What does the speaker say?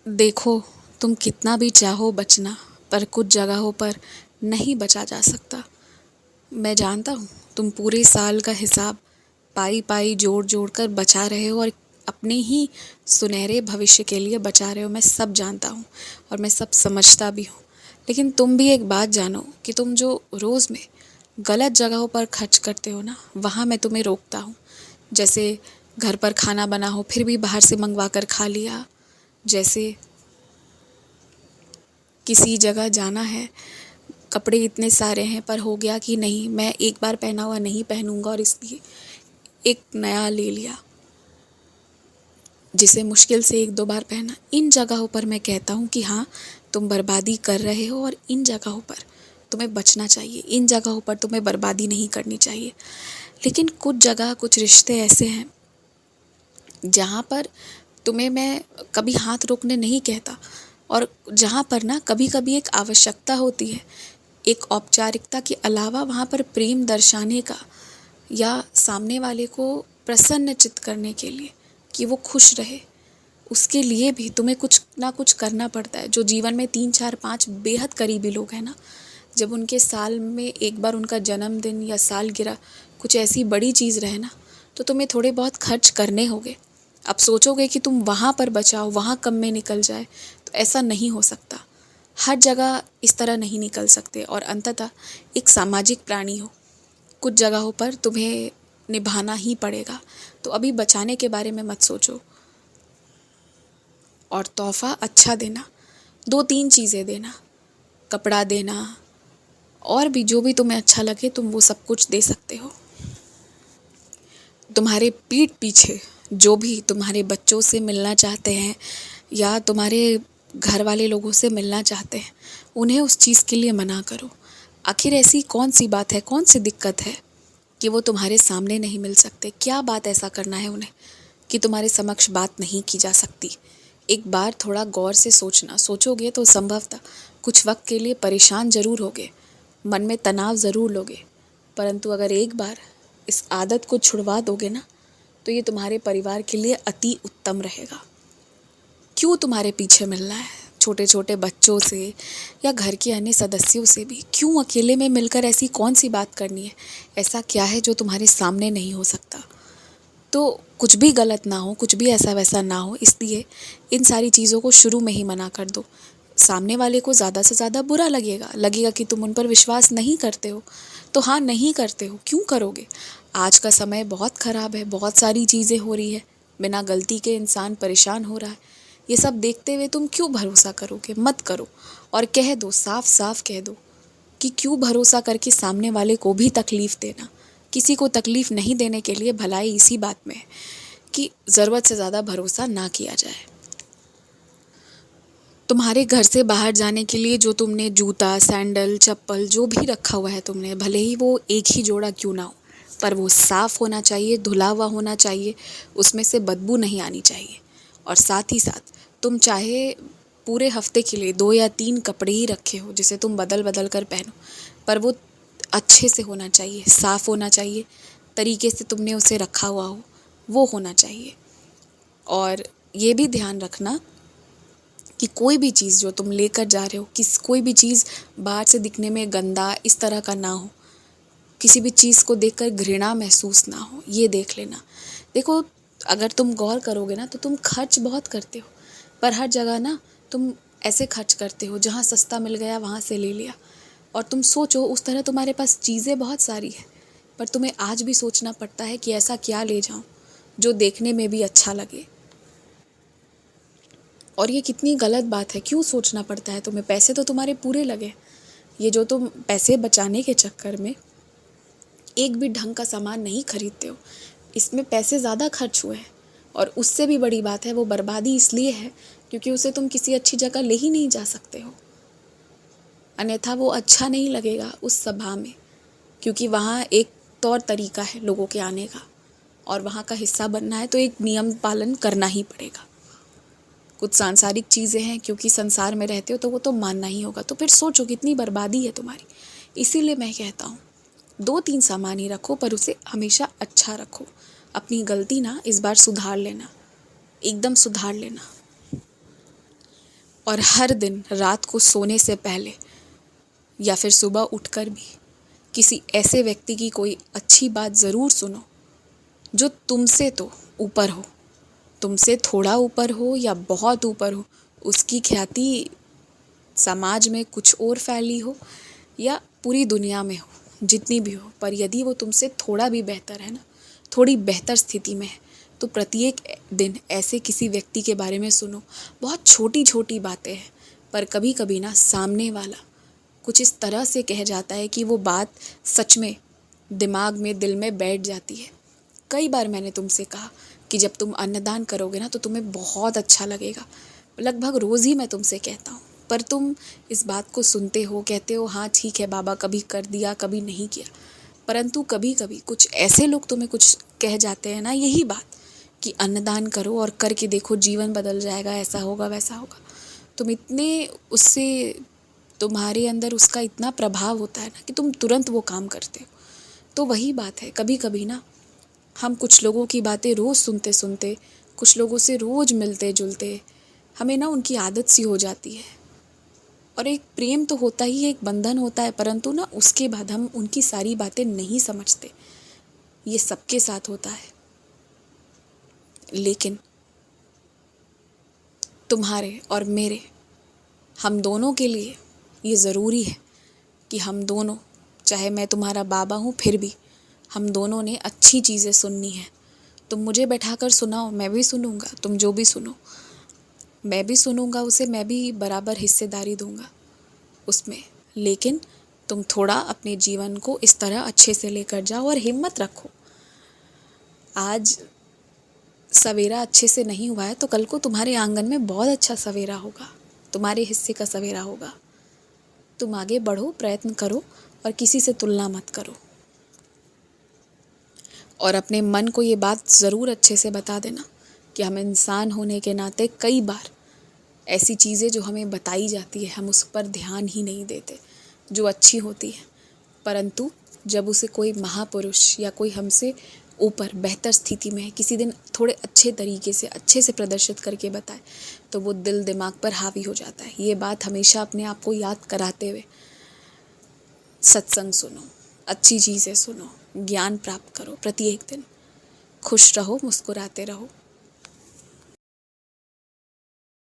देखो, तुम कितना भी चाहो बचना, पर कुछ जगहों पर नहीं बचा जा सकता। मैं जानता हूँ तुम पूरे साल का हिसाब पाई पाई जोड़ जोड़ कर बचा रहे हो और अपने ही सुनहरे भविष्य के लिए बचा रहे हो। मैं सब जानता हूँ और मैं सब समझता भी हूँ। लेकिन तुम भी एक बात जानो कि तुम जो रोज़ में गलत जगहों पर खर्च करते हो ना, वहाँ मैं तुम्हें रोकता हूँ। जैसे घर पर खाना बना हो फिर भी बाहर से मंगवा कर खा लिया। जैसे किसी जगह जाना है, कपड़े इतने सारे हैं पर हो गया कि नहीं, मैं एक बार पहना हुआ नहीं पहनूंगा और इसलिए एक नया ले लिया जिसे मुश्किल से एक दो बार पहना। इन जगहों पर मैं कहता हूँ कि हाँ, तुम बर्बादी कर रहे हो और इन जगहों पर तुम्हें बचना चाहिए। इन जगहों पर तुम्हें बर्बादी नहीं करनी चाहिए। लेकिन कुछ जगह, कुछ रिश्ते ऐसे हैं जहाँ पर तुम्हें मैं कभी हाथ रोकने नहीं कहता, और जहाँ पर ना कभी कभी एक आवश्यकता होती है, एक औपचारिकता के अलावा वहाँ पर प्रेम दर्शाने का, या सामने वाले को प्रसन्नचित्त करने के लिए कि वो खुश रहे, उसके लिए भी तुम्हें कुछ ना कुछ करना पड़ता है। जो जीवन में 3 4 5 बेहद करीबी लोग हैं ना, जब उनके साल में एक बार उनका जन्मदिन या सालगिरह कुछ ऐसी बड़ी चीज़ रहे ना, तो तुम्हें थोड़े बहुत खर्च करने होंगे। अब सोचोगे कि तुम वहाँ पर बचाओ, वहाँ कम में निकल जाए, तो ऐसा नहीं हो सकता। हर जगह इस तरह नहीं निकल सकते और अंततः एक सामाजिक प्राणी हो, कुछ जगहों पर तुम्हें निभाना ही पड़ेगा। तो अभी बचाने के बारे में मत सोचो और तोहफ़ा अच्छा देना, 2 3 चीज़ें देना, कपड़ा देना, और भी जो भी तुम्हें अच्छा लगे तुम वो सब कुछ दे सकते हो। तुम्हारे पीठ पीछे जो भी तुम्हारे बच्चों से मिलना चाहते हैं या तुम्हारे घर वाले लोगों से मिलना चाहते हैं, उन्हें उस चीज़ के लिए मना करो। आखिर ऐसी कौन सी बात है, कौन सी दिक्कत है कि वो तुम्हारे सामने नहीं मिल सकते? क्या बात ऐसा करना है उन्हें कि तुम्हारे समक्ष बात नहीं की जा सकती? एक बार थोड़ा गौर से सोचना, सोचोगे तो संभवतः कुछ वक्त के लिए परेशान ज़रूर होगे, मन में तनाव ज़रूर लोगे, परंतु अगर एक बार इस आदत को छुड़वा दोगे ना, तो ये तुम्हारे परिवार के लिए अति उत्तम रहेगा। क्यों तुम्हारे पीछे मिलना है छोटे छोटे बच्चों से या घर के अन्य सदस्यों से भी? क्यों अकेले में मिलकर ऐसी कौन सी बात करनी है? ऐसा क्या है जो तुम्हारे सामने नहीं हो सकता? तो कुछ भी गलत ना हो, कुछ भी ऐसा वैसा ना हो, इसलिए इन सारी चीज़ों को शुरू में ही मना कर दो। सामने वाले को ज़्यादा से ज़्यादा बुरा लगेगा कि तुम उन पर विश्वास नहीं करते हो। तो हाँ, नहीं करते हो, क्यों करोगे? आज का समय बहुत ख़राब है, बहुत सारी चीज़ें हो रही है, बिना गलती के इंसान परेशान हो रहा है। ये सब देखते हुए तुम क्यों भरोसा करोगे? मत करो। और कह दो, साफ साफ कह दो कि क्यों भरोसा करके सामने वाले को भी तकलीफ़ देना। किसी को तकलीफ़ नहीं देने के लिए भलाई इसी बात में है कि ज़रूरत से ज़्यादा भरोसा ना किया जाए। तुम्हारे घर से बाहर जाने के लिए जो तुमने जूता, सैंडल, चप्पल जो भी रखा हुआ है तुमने, भले ही वो एक ही जोड़ा क्यों ना हो, पर वो साफ़ होना चाहिए, धुला हुआ होना चाहिए, उसमें से बदबू नहीं आनी चाहिए। और साथ ही साथ तुम चाहे पूरे हफ्ते के लिए 2 या 3 कपड़े ही रखे हो जिसे तुम बदल बदल कर पहनो, पर वो अच्छे से होना चाहिए, साफ़ होना चाहिए, तरीके से तुमने उसे रखा हुआ हो, वो होना चाहिए। और ये भी ध्यान रखना कि कोई भी चीज़ जो तुम लेकर जा रहे हो, कोई भी चीज़ बाहर से दिखने में गंदा इस तरह का ना हो, किसी भी चीज़ को देखकर घृणा महसूस ना हो, ये देख लेना। देखो, अगर तुम गौर करोगे ना तो तुम खर्च बहुत करते हो, पर हर जगह ना तुम ऐसे खर्च करते हो जहाँ सस्ता मिल गया वहाँ से ले लिया। और तुम सोचो, उस तरह तुम्हारे पास चीज़ें बहुत सारी हैं, पर तुम्हें आज भी सोचना पड़ता है कि ऐसा क्या ले जाऊँ जो देखने में भी अच्छा लगे। और ये कितनी गलत बात है, क्यों सोचना पड़ता है तुम्हें? पैसे तो तुम्हारे पूरे लगे। ये जो तुम पैसे बचाने के चक्कर में एक भी ढंग का सामान नहीं खरीदते हो, इसमें पैसे ज़्यादा खर्च हुए हैं। और उससे भी बड़ी बात है, वो बर्बादी इसलिए है क्योंकि उसे तुम किसी अच्छी जगह ले ही नहीं जा सकते हो, अन्यथा वो अच्छा नहीं लगेगा उस सभा में, क्योंकि वहाँ एक तौर तरीका है लोगों के आने का, और वहाँ का हिस्सा बनना है तो एक नियम पालन करना ही पड़ेगा। कुछ सांसारिक चीज़ें हैं, क्योंकि संसार में रहते हो तो वो तो मानना ही होगा। तो फिर सोचो कितनी बर्बादी है तुम्हारी। इसीलिए मैं कहता हूँ 2 3 सामान ही रखो, पर उसे हमेशा अच्छा रखो। अपनी गलती ना इस बार सुधार लेना, एकदम सुधार लेना। और हर दिन रात को सोने से पहले या फिर सुबह उठकर भी किसी ऐसे व्यक्ति की कोई अच्छी बात ज़रूर सुनो जो तुमसे तो ऊपर हो, तुमसे थोड़ा ऊपर हो या बहुत ऊपर हो। उसकी ख्याति समाज में कुछ और फैली हो या पूरी दुनिया में हो, जितनी भी हो, पर यदि वो तुमसे थोड़ा भी बेहतर है ना, थोड़ी बेहतर स्थिति में है, तो प्रत्येक दिन ऐसे किसी व्यक्ति के बारे में सुनो। बहुत छोटी छोटी बातें हैं, पर कभी कभी ना सामने वाला कुछ इस तरह से कह जाता है कि वो बात सच में दिमाग में, दिल में बैठ जाती है। कई बार मैंने तुमसे कहा कि जब तुम अन्नदान करोगे ना तो तुम्हें बहुत अच्छा लगेगा। लगभग रोज़ ही मैं तुमसे कहता हूँ, पर तुम इस बात को सुनते हो, कहते हो हाँ ठीक है बाबा, कभी कर दिया कभी नहीं किया। परंतु कभी कभी कुछ ऐसे लोग तुम्हें कुछ कह जाते हैं ना, यही बात कि अन्नदान करो और करके देखो, जीवन बदल जाएगा, ऐसा होगा वैसा होगा। तुम इतने उससे, तुम्हारे अंदर उसका इतना प्रभाव होता है ना कि तुम तुरंत वो काम करते हो। तो वही बात है, कभी कभी ना हम कुछ लोगों की बातें रोज़ सुनते सुनते, कुछ लोगों से रोज़ मिलते जुलते, हमें ना उनकी आदत सी हो जाती है। और एक प्रेम तो होता ही है, एक बंधन होता है, परंतु ना उसके बाद हम उनकी सारी बातें नहीं समझते। ये सबके साथ होता है। लेकिन तुम्हारे और मेरे, हम दोनों के लिए ये ज़रूरी है कि हम दोनों, चाहे मैं तुम्हारा बाबा हूँ फिर भी हम दोनों ने अच्छी चीज़ें सुननी है। तुम मुझे बैठाकर सुनाओ, मैं भी सुनूंगा, तुम जो भी सुनो मैं भी सुनूंगा उसे, मैं भी बराबर हिस्सेदारी दूंगा उसमें। लेकिन तुम थोड़ा अपने जीवन को इस तरह अच्छे से लेकर जाओ और हिम्मत रखो। आज सवेरा अच्छे से नहीं हुआ है तो कल को तुम्हारे आंगन में बहुत अच्छा सवेरा होगा, तुम्हारे हिस्से का सवेरा होगा। तुम आगे बढ़ो, प्रयत्न करो और किसी से तुलना मत करो। और अपने मन को ये बात ज़रूर अच्छे से बता देना कि हम इंसान होने के नाते कई बार ऐसी चीज़ें जो हमें बताई जाती है हम उस पर ध्यान ही नहीं देते, जो अच्छी होती है। परंतु जब उसे कोई महापुरुष या कोई हमसे ऊपर बेहतर स्थिति में है, किसी दिन थोड़े अच्छे तरीके से अच्छे से प्रदर्शित करके बताए, तो वो दिल दिमाग पर हावी हो जाता है। ये बात हमेशा अपने आप को याद कराते हुए सत्संग सुनो, अच्छी चीज़ें सुनो, ज्ञान प्राप्त करो प्रत्येक दिन। खुश रहो, मुस्कुराते रहो।